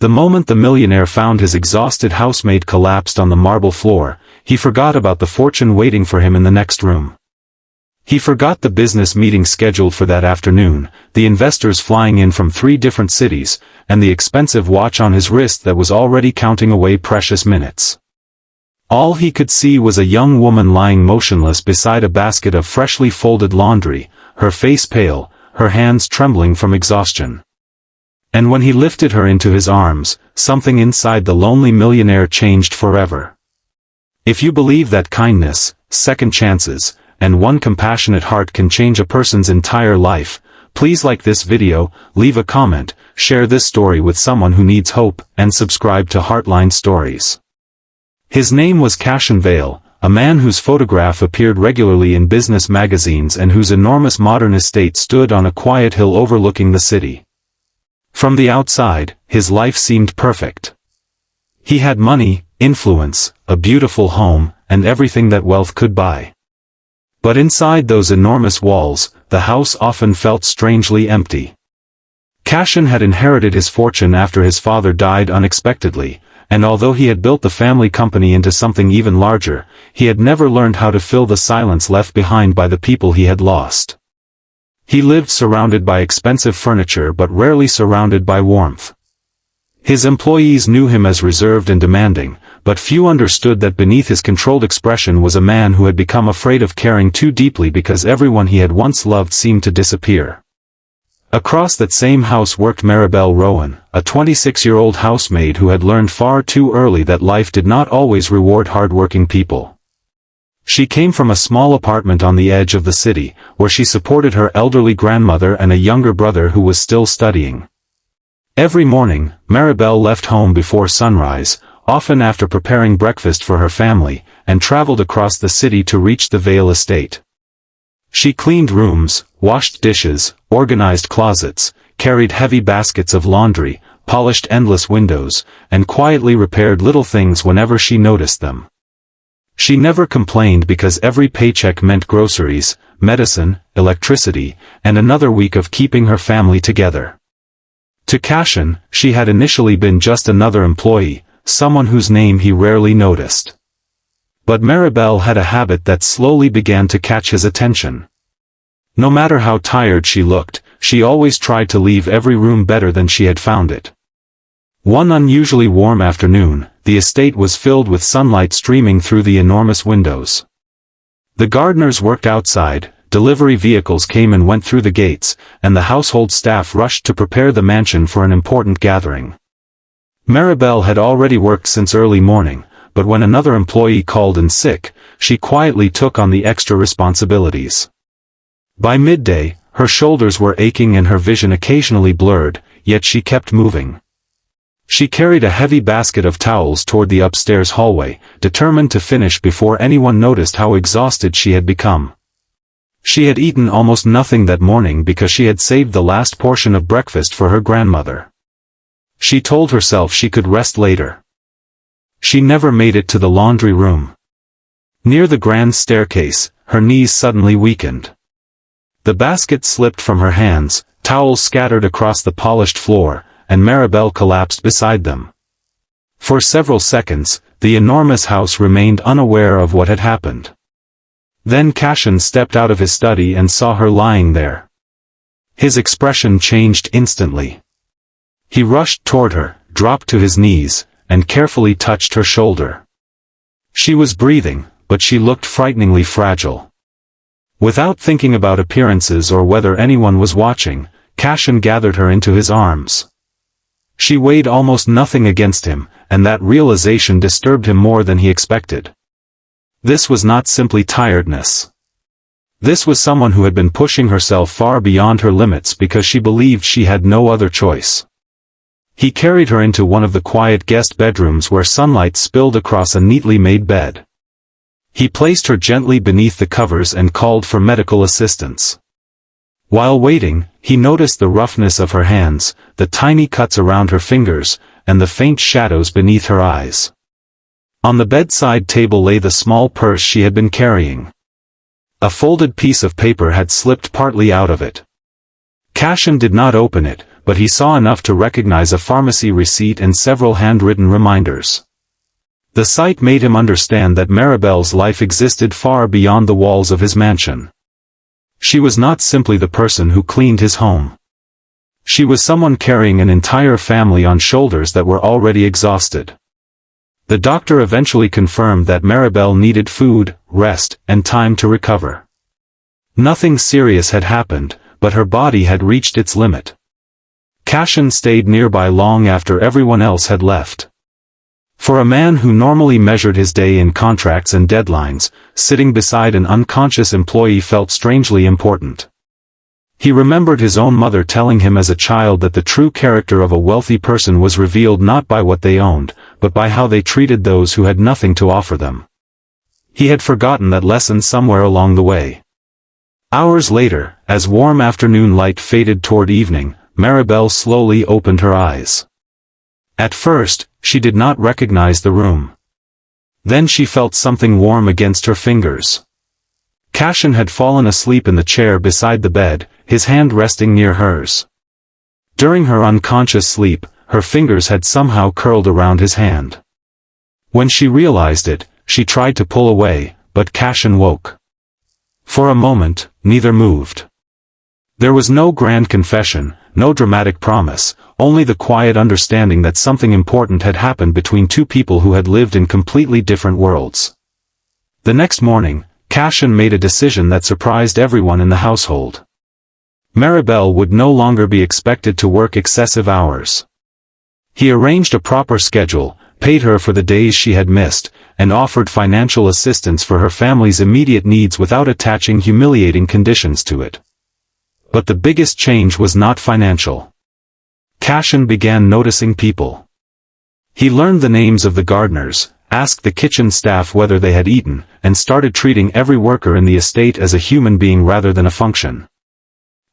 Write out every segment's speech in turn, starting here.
The moment the millionaire found his exhausted housemaid collapsed on the marble floor, he forgot about the fortune waiting for him in the next room. He forgot the business meeting scheduled for that afternoon, the investors flying in from 3 different cities, and the expensive watch on his wrist that was already counting away precious minutes. All he could see was a young woman lying motionless beside a basket of freshly folded laundry, her face pale, her hands trembling from exhaustion. And when he lifted her into his arms, something inside the lonely millionaire changed forever. If you believe that kindness, second chances, and one compassionate heart can change a person's entire life, please like this video, leave a comment, share this story with someone who needs hope, and subscribe to Heartline Stories. His name was Cassian Vale, a man whose photograph appeared regularly in business magazines and whose enormous modern estate stood on a quiet hill overlooking the city. From the outside, his life seemed perfect. He had money, influence, a beautiful home, and everything that wealth could buy. But inside those enormous walls, the house often felt strangely empty. Cassian had inherited his fortune after his father died unexpectedly, and although he had built the family company into something even larger, he had never learned how to fill the silence left behind by the people he had lost. He lived surrounded by expensive furniture but rarely surrounded by warmth. His employees knew him as reserved and demanding, but few understood that beneath his controlled expression was a man who had become afraid of caring too deeply because everyone he had once loved seemed to disappear. Across that same house worked Maribel Rowan, a 26-year-old housemaid who had learned far too early that life did not always reward hardworking people. She came from a small apartment on the edge of the city, where she supported her elderly grandmother and a younger brother who was still studying. Every morning, Maribel left home before sunrise, often after preparing breakfast for her family, and traveled across the city to reach the Vale estate. She cleaned rooms, washed dishes, organized closets, carried heavy baskets of laundry, polished endless windows, and quietly repaired little things whenever she noticed them. She never complained because every paycheck meant groceries, medicine, electricity, and another week of keeping her family together. To Cassian, she had initially been just another employee, someone whose name he rarely noticed. But Maribel had a habit that slowly began to catch his attention. No matter how tired she looked, she always tried to leave every room better than she had found it. One unusually warm afternoon, the estate was filled with sunlight streaming through the enormous windows. The gardeners worked outside, delivery vehicles came and went through the gates, and the household staff rushed to prepare the mansion for an important gathering. Maribel had already worked since early morning, but when another employee called in sick, she quietly took on the extra responsibilities. By midday, her shoulders were aching and her vision occasionally blurred, yet she kept moving. She carried a heavy basket of towels toward the upstairs hallway, determined to finish before anyone noticed how exhausted she had become. She had eaten almost nothing that morning because she had saved the last portion of breakfast for her grandmother. She told herself she could rest later. She never made it to the laundry room. Near the grand staircase, her knees suddenly weakened. The basket slipped from her hands, towels scattered across the polished floor, and Maribel collapsed beside them. For several seconds, the enormous house remained unaware of what had happened. Then Cassian stepped out of his study and saw her lying there. His expression changed instantly. He rushed toward her, dropped to his knees, and carefully touched her shoulder. She was breathing, but she looked frighteningly fragile. Without thinking about appearances or whether anyone was watching, Cassian gathered her into his arms. She weighed almost nothing against him, and that realization disturbed him more than he expected. This was not simply tiredness. This was someone who had been pushing herself far beyond her limits because she believed she had no other choice. He carried her into one of the quiet guest bedrooms where sunlight spilled across a neatly made bed. He placed her gently beneath the covers and called for medical assistance. While waiting, he noticed the roughness of her hands, the tiny cuts around her fingers, and the faint shadows beneath her eyes. On the bedside table lay the small purse she had been carrying. A folded piece of paper had slipped partly out of it. Cassian did not open it, but he saw enough to recognize a pharmacy receipt and several handwritten reminders. The sight made him understand that Maribel's life existed far beyond the walls of his mansion. She was not simply the person who cleaned his home. She was someone carrying an entire family on shoulders that were already exhausted. The doctor eventually confirmed that Maribel needed food, rest, and time to recover. Nothing serious had happened, but her body had reached its limit. Cassian stayed nearby long after everyone else had left. For a man who normally measured his day in contracts and deadlines, sitting beside an unconscious employee felt strangely important. He remembered his own mother telling him as a child that the true character of a wealthy person was revealed not by what they owned, but by how they treated those who had nothing to offer them. He had forgotten that lesson somewhere along the way. Hours later, as warm afternoon light faded toward evening, Maribel slowly opened her eyes. At first, she did not recognize the room. Then she felt something warm against her fingers. Cassian had fallen asleep in the chair beside the bed, his hand resting near hers. During her unconscious sleep, her fingers had somehow curled around his hand. When she realized it, she tried to pull away, but Cassian woke. For a moment, neither moved. There was no grand confession, no dramatic promise, only the quiet understanding that something important had happened between two people who had lived in completely different worlds. The next morning, Cassian made a decision that surprised everyone in the household. Maribel would no longer be expected to work excessive hours. He arranged a proper schedule, paid her for the days she had missed, and offered financial assistance for her family's immediate needs without attaching humiliating conditions to it. But the biggest change was not financial. Cassian began noticing people. He learned the names of the gardeners, asked the kitchen staff whether they had eaten, and started treating every worker in the estate as a human being rather than a function.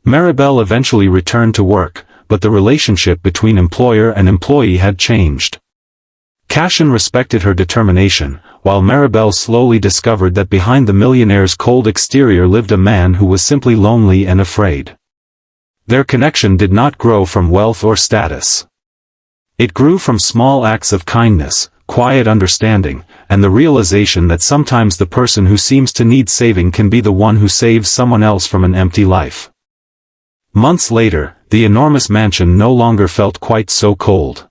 Maribel eventually returned to work, but the relationship between employer and employee had changed. Cassian respected her determination, while Maribel slowly discovered that behind the millionaire's cold exterior lived a man who was simply lonely and afraid. Their connection did not grow from wealth or status. It grew from small acts of kindness, quiet understanding, and the realization that sometimes the person who seems to need saving can be the one who saves someone else from an empty life. Months later, the enormous mansion no longer felt quite so cold.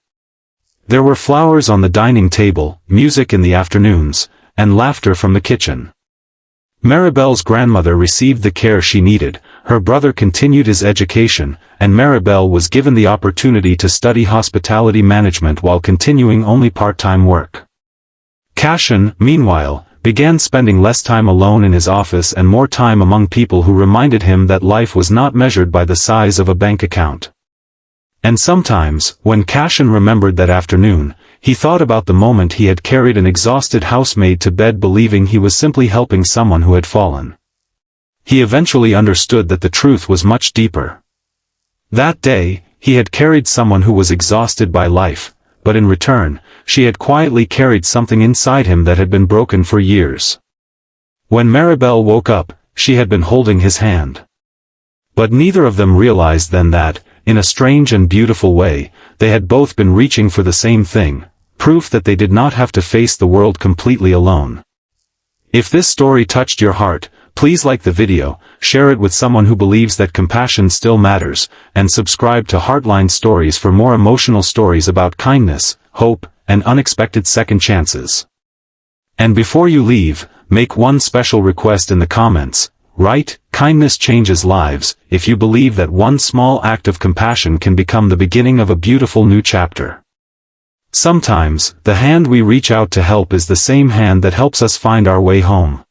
There were flowers on the dining table, music in the afternoons, and laughter from the kitchen. Maribel's grandmother received the care she needed, her brother continued his education, and Maribel was given the opportunity to study hospitality management while continuing only part-time work. Cassian, meanwhile, began spending less time alone in his office and more time among people who reminded him that life was not measured by the size of a bank account. And sometimes, when Cassian remembered that afternoon, he thought about the moment he had carried an exhausted housemaid to bed believing he was simply helping someone who had fallen. He eventually understood that the truth was much deeper. That day, he had carried someone who was exhausted by life, but in return, she had quietly carried something inside him that had been broken for years. When Maribel woke up, she had been holding his hand. But neither of them realized then that, in a strange and beautiful way, they had both been reaching for the same thing, proof that they did not have to face the world completely alone. If this story touched your heart, please like the video, share it with someone who believes that compassion still matters, and subscribe to Heartline Stories for more emotional stories about kindness, hope, and unexpected second chances. And before you leave, make one special request in the comments. Write, "Kindness changes lives," if you believe that one small act of compassion can become the beginning of a beautiful new chapter. Sometimes, the hand we reach out to help is the same hand that helps us find our way home.